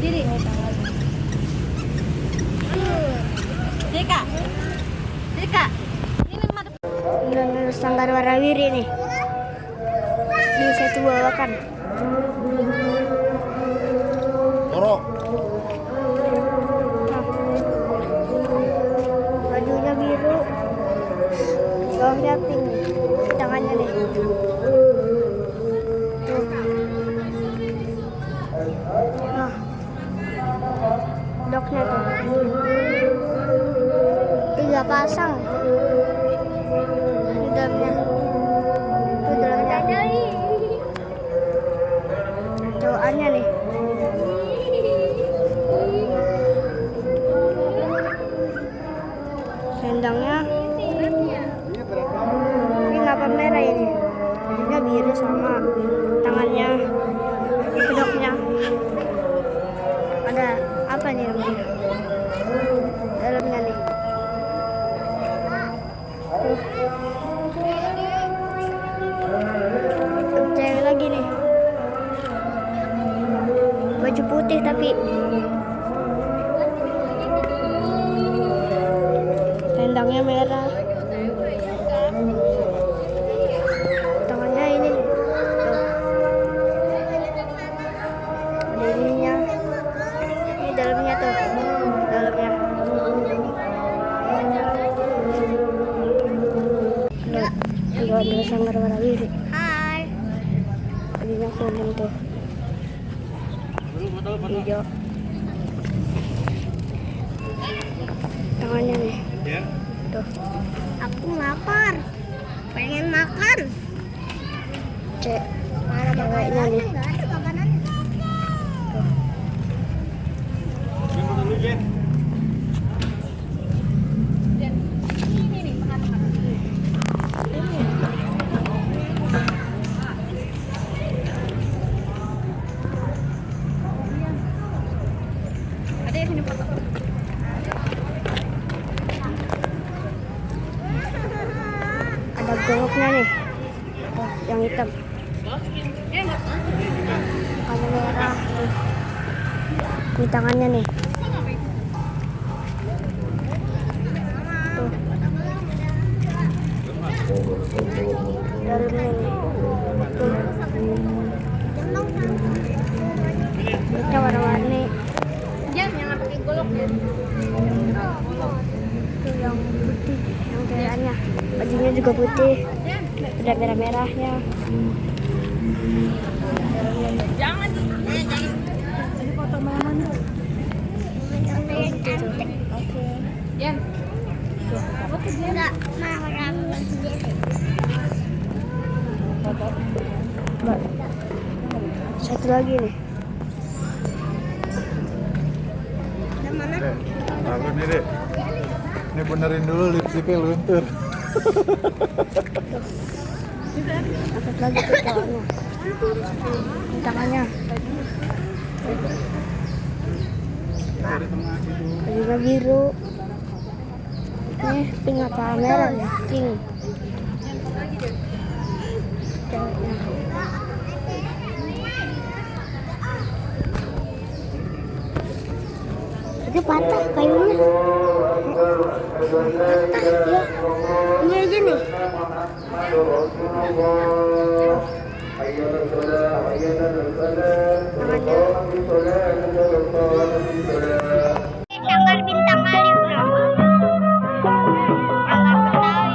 Diri. Jeka. Jeka. Ini mata. Ini sanggar warawiri nih. Ini saya bawakan. Orok. Bajunya biru, bawahnya pink, tangannya nih. Tuh. Nah, doknya tuh. 3 pasang. Di dalamnya. Tuh dalamnya. Cowokannya nih. Selendangnya ini ngapa merah ini? Bajunya biru sama tangannya, kedoknya ada apa nih namanya? Dalamnya nih. Cewek lagi nih. Baju putih tapi selendangnya merah. Tangannya ini nih. Tuh. Ada ininya. Ini dalamnya tuh. Dalamnya. Ada sanggar warawiri. Hai. Bajunya kuning tuh. Hijau. Tangannya nih. Tuh. Aku lapar. Pengen makan. Cek. Ceweknya nih. Ada yang sini foto. Ada goloknya nih. Tuh, yang hitam. Ada merah. Tuh. Ini tangannya nih. Tuh. Dalamnya nih. Tuh. Ini warna-warni. Yang pakai golok ya. Tuh yang putih, yang cewekannya. Bajunya juga putih. Ada merah-merahnya. Jangan. Ada foto mana? Oke. Jan. Foto dia enggak marah Mbak. Satu lagi nih. Aku nih dek. Ini benerin dulu lipstiknya luntur. Angkat lagi ke tangannya. Tangannya. Bajunya biru. Ini pink apa merah ya? Pink. Ceweknya. Itu patah kayunya. Patah ya. Ini aja nih. Sanggar bintang kali berapa? Sanggar Betawi.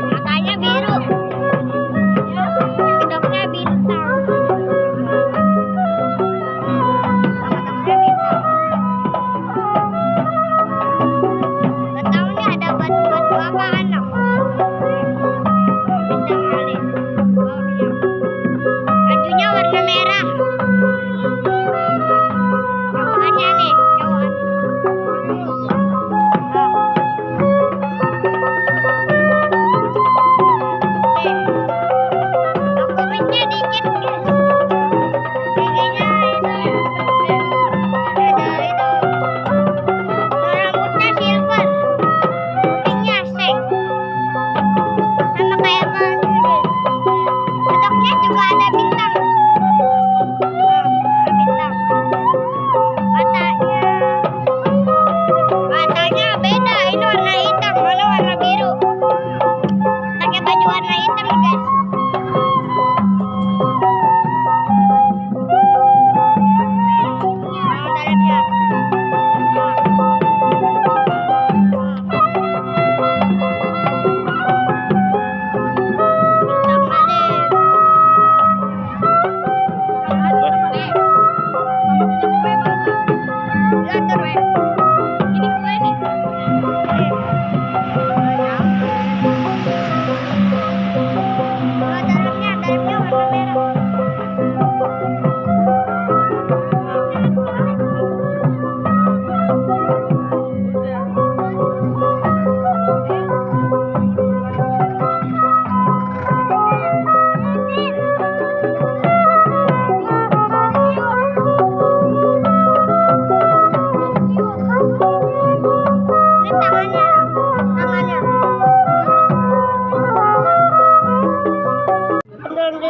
Matanya biru. Kedoknya biru.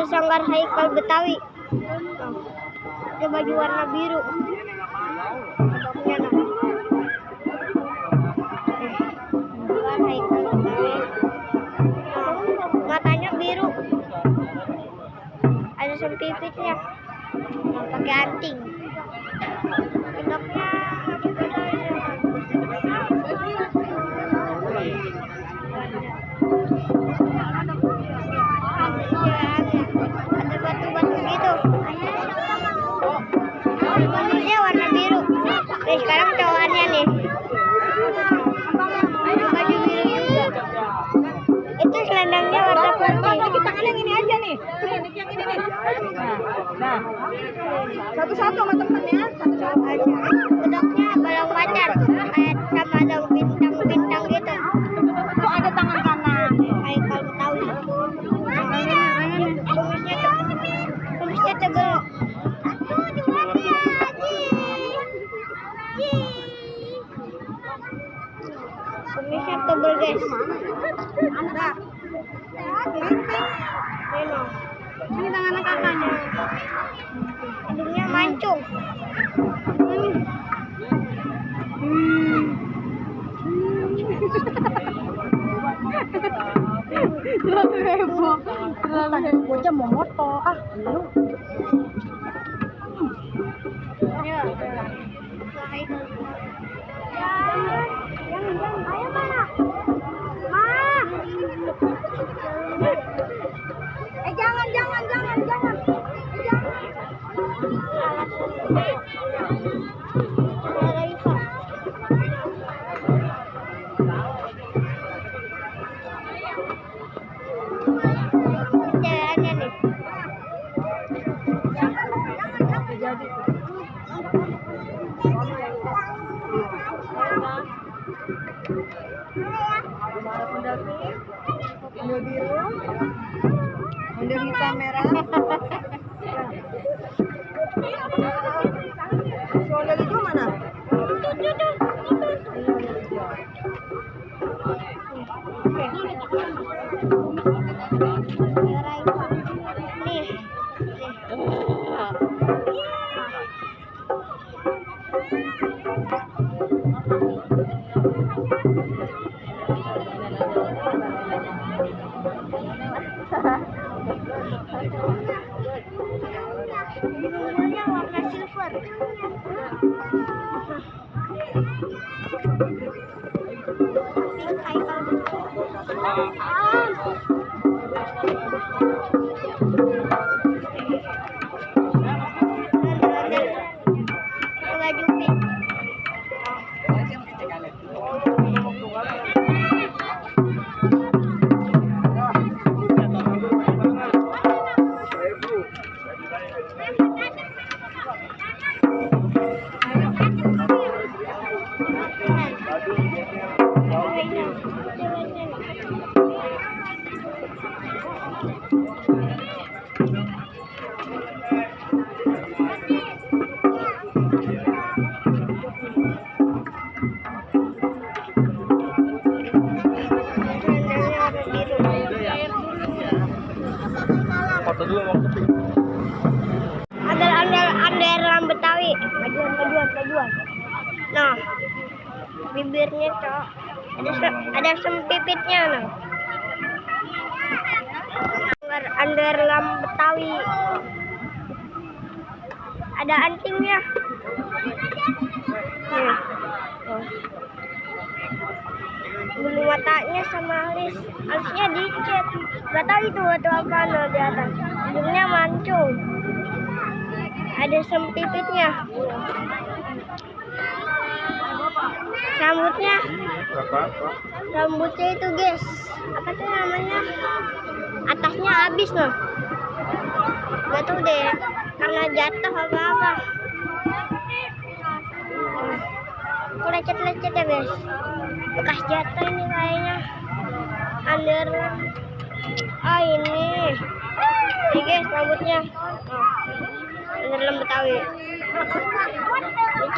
Sanggar Haikal Betawi. Ada baju warna biru. Sanggar Haikal Betawi. Matanya biru. Ada sempipitnya. Pakai anting. Bentuknya ada batu-batu gitu. Bajunya warna biru. Nih sekarang cowoknya nih. Baju biru juga. Itu selendangnya warna putih. Tangan yang ini aja nih. Yang ini nih. Nah. Satu-satu sama temennya. Satu-satu aja. Bentuknya balon pacar. Kayak sama ada bintang-bintang gitu. Tuh ada tangan kanan. Haikal Betawi. Kumisnya tebel. Kumisnya tebel guys. Nah. Ini tangan kakaknya. Hidungnya mancung. Terlalu heboh. Terlalu heboh. Bocah mau moto. Ah, lu. Ya. Jangan, ayo mana? Ma. Jangan. Jalannya nih. Ondel biru, ondel hitam merah. Si ondel hijau mana? Nih. Birunya warna silver. Baju pink. Foto dulu mau tepi. Andalan Betawi. Bajuan. Nah, bibirnya cok. Ada sempipitnya nah. underlam Betawi. Ada antingnya. Nih. Oh. Bulu matanya sama alisnya dicet. Gak tahu itu batu apa di atas. Hidungnya mancung. Ada sempipitnya. Rambutnya itu guys, apa tuh namanya, atasnya habis loh, gak tau deh karena jatuh apa aku lecet-lecet ya guys, bekas jatuh ini kayaknya. Ini guys rambutnya, underlam Betawi. Ini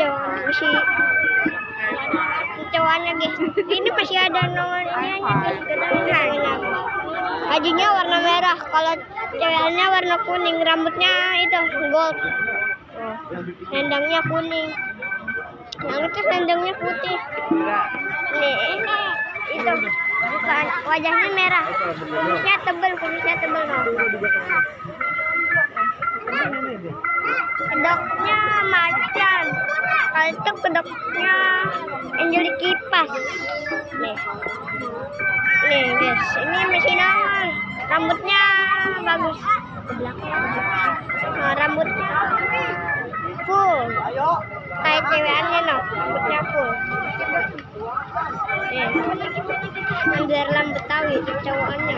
cowoknya guys, ini masih ada nomornya guys. Bajunya warna merah, kalau ceweknya warna kuning, rambutnya itu gold, selendangnya kuning, yang itu selendangnya putih. Ini itu bukan, wajahnya merah, kumisnya tebal no. Kedoknya macan, kalau itu kedoknya Angelic Kipas. Nih guys, ini masih nongol. Rambutnya bagus, nah, rambutnya full kayak cewekannya no, rambutnya full. Nih, underlam Betawi cowoknya.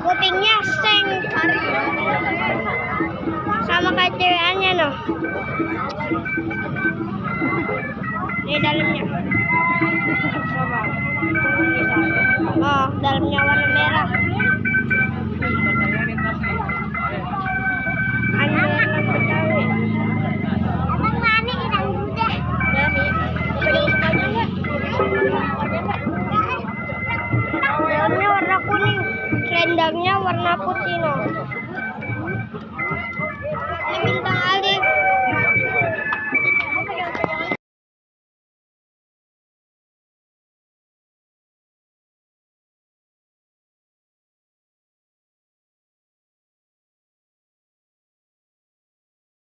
Kupingnya seng sama kayak cewekannya no. Ini dalamnya. Oh, dalamnya warna merah. Underlam Betawi. Dalamnya warna kuning, selendangnya warna putih no.